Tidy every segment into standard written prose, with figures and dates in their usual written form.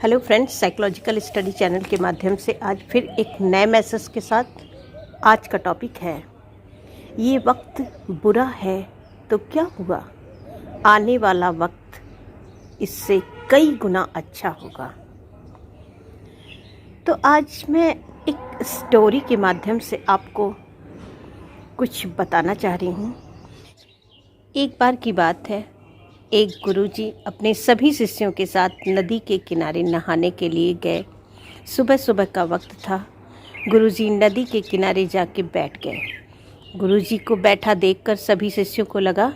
Hello friends, psychological study channel के माध्यम से आज फिर एक नए मैसेज के साथ। आज का टॉपिक है, ये वक्त बुरा है तो क्या हुआ, आने वाला वक्त इससे कई गुना अच्छा होगा। तो आज मैं एक स्टोरी के माध्यम से आपको कुछ बताना चाह रही हूँ। एक बार की बात है, एक गुरुजी अपने सभी शिष्यों के साथ नदी के किनारे नहाने के लिए गए। सुबह सुबह का वक्त था। गुरुजी नदी के किनारे जाके बैठ गए। गुरुजी को बैठा देखकर सभी शिष्यों को लगा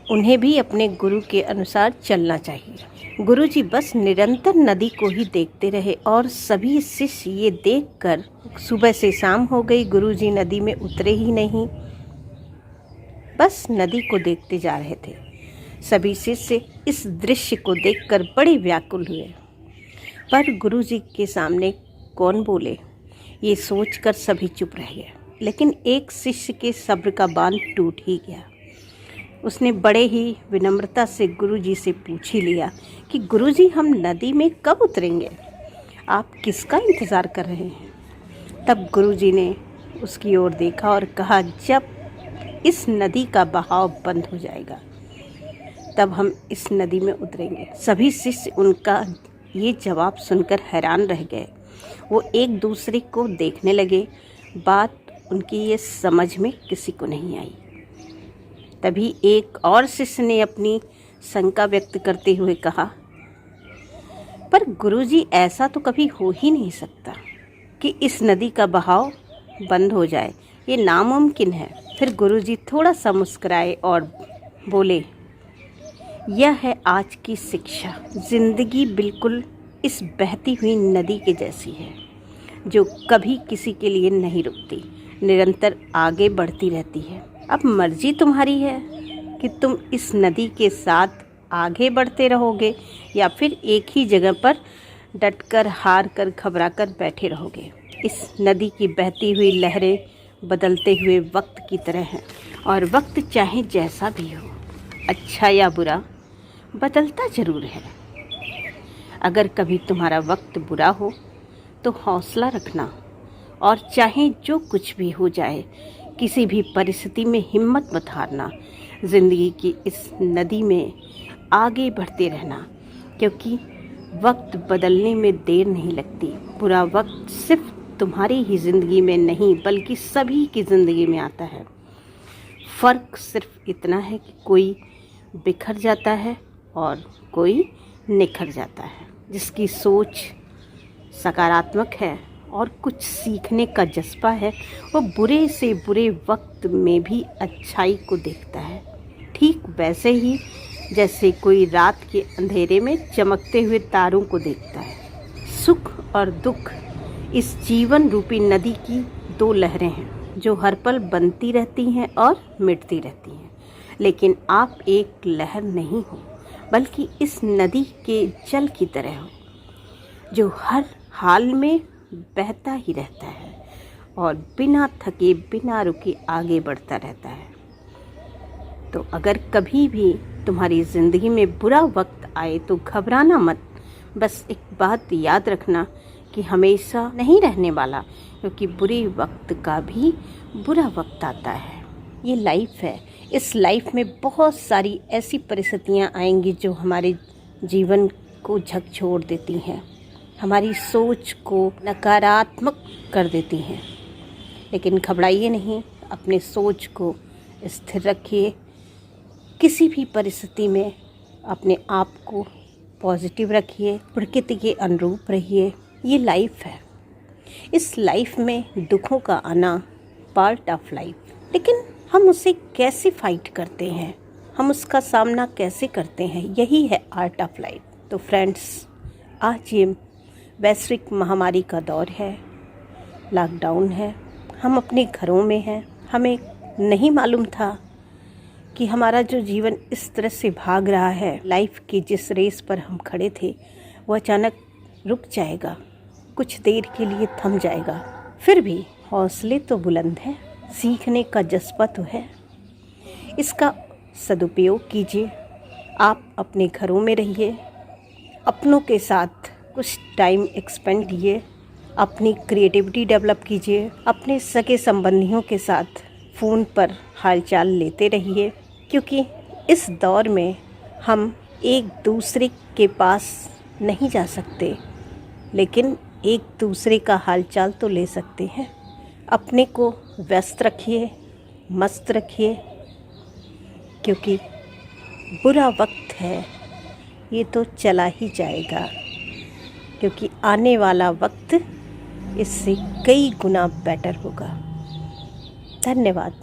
उन्हें भी अपने गुरु के अनुसार चलना चाहिए। गुरुजी बस निरंतर नदी को ही देखते रहे और सभी शिष्य ये देखकर सुबह से शाम हो गई, गुरुजी नदी में उतरे ही नहीं, बस नदी को देखते जा रहे थे। सभी शिष्य इस दृश्य को देखकर बड़े व्याकुल हुए, पर गुरुजी के सामने कौन बोले, ये सोचकर सभी चुप रह गए। लेकिन एक शिष्य के सब्र का बांध टूट ही गया। उसने बड़े ही विनम्रता से गुरुजी से पूछ ही लिया कि गुरुजी, हम नदी में कब उतरेंगे, आप किसका इंतज़ार कर रहे हैं। तब गुरुजी ने उसकी ओर देखा और कहा, जब इस नदी का बहाव बंद हो जाएगा तब हम इस नदी में उतरेंगे। सभी शिष्य उनका ये जवाब सुनकर हैरान रह गए। वो एक दूसरे को देखने लगे। बात उनकी ये समझ में किसी को नहीं आई। तभी एक और शिष्य ने अपनी शंका व्यक्त करते हुए कहा, पर गुरुजी, ऐसा तो कभी हो ही नहीं सकता कि इस नदी का बहाव बंद हो जाए, ये नामुमकिन है। फिर गुरुजी थोड़ा सा मुस्कुराए और बोले, यह है आज की शिक्षा। जिंदगी बिल्कुल इस बहती हुई नदी के जैसी है, जो कभी किसी के लिए नहीं रुकती, निरंतर आगे बढ़ती रहती है। अब मर्जी तुम्हारी है कि तुम इस नदी के साथ आगे बढ़ते रहोगे या फिर एक ही जगह पर डटकर, हार कर, घबरा कर बैठे रहोगे। इस नदी की बहती हुई लहरें बदलते हुए वक्त की तरह हैं, और वक्त चाहे जैसा भी हो, अच्छा या बुरा, बदलता ज़रूर है। अगर कभी तुम्हारा वक्त बुरा हो तो हौसला रखना, और चाहे जो कुछ भी हो जाए, किसी भी परिस्थिति में हिम्मत मत हारना। ज़िंदगी की इस नदी में आगे बढ़ते रहना, क्योंकि वक्त बदलने में देर नहीं लगती। बुरा वक्त सिर्फ तुम्हारी ही ज़िंदगी में नहीं, बल्कि सभी की ज़िंदगी में आता है। फ़र्क सिर्फ इतना है कि कोई बिखर जाता है और कोई निखर जाता है। जिसकी सोच सकारात्मक है और कुछ सीखने का जज्बा है, वो बुरे से बुरे वक्त में भी अच्छाई को देखता है। ठीक वैसे ही जैसे कोई रात के अंधेरे में चमकते हुए तारों को देखता है। सुख और दुख इस जीवन रूपी नदी की दो लहरें हैं, जो हर पल बनती रहती हैं और मिटती रहती हैं। लेकिन आप एक लहर नहीं हो, बल्कि इस नदी के जल की तरह हो, जो हर हाल में बहता ही रहता है और बिना थके, बिना रुके आगे बढ़ता रहता है। तो अगर कभी भी तुम्हारी ज़िंदगी में बुरा वक्त आए तो घबराना मत। बस एक बात याद रखना कि हमेशा नहीं रहने वाला, क्योंकि बुरे वक्त का भी बुरा वक्त आता है। ये लाइफ है। इस लाइफ में बहुत सारी ऐसी परिस्थितियाँ आएंगी जो हमारे जीवन को झकझोर देती हैं, हमारी सोच को नकारात्मक कर देती हैं। लेकिन घबराइए नहीं, अपने सोच को स्थिर रखिए। किसी भी परिस्थिति में अपने आप को पॉजिटिव रखिए, प्रकृति के अनुरूप रहिए। ये लाइफ है। इस लाइफ में दुखों का आना पार्ट ऑफ लाइफ, लेकिन हम उसे कैसे फाइट करते हैं, हम उसका सामना कैसे करते हैं, यही है आर्ट ऑफ लाइफ। तो फ्रेंड्स, आज ये वैश्विक महामारी का दौर है, लॉकडाउन है, हम अपने घरों में हैं। हमें नहीं मालूम था कि हमारा जो जीवन इस तरह से भाग रहा है, लाइफ की जिस रेस पर हम खड़े थे, वो अचानक रुक जाएगा, कुछ देर के लिए थम जाएगा। फिर भी हौसले तो बुलंद हैं, सीखने का जज्बा तो है। इसका सदुपयोग कीजिए। आप अपने घरों में रहिए, अपनों के साथ कुछ टाइम एक्सपेंड कीजिए, अपनी क्रिएटिविटी डेवलप कीजिए, अपने सगे संबंधियों के साथ फ़ोन पर हालचाल लेते रहिए, क्योंकि इस दौर में हम एक दूसरे के पास नहीं जा सकते, लेकिन एक दूसरे का हालचाल तो ले सकते हैं। अपने को व्यस्त रखिए, मस्त रखिए, क्योंकि बुरा वक्त है ये तो चला ही जाएगा, क्योंकि आने वाला वक्त इससे कई गुना बेटर होगा। धन्यवाद।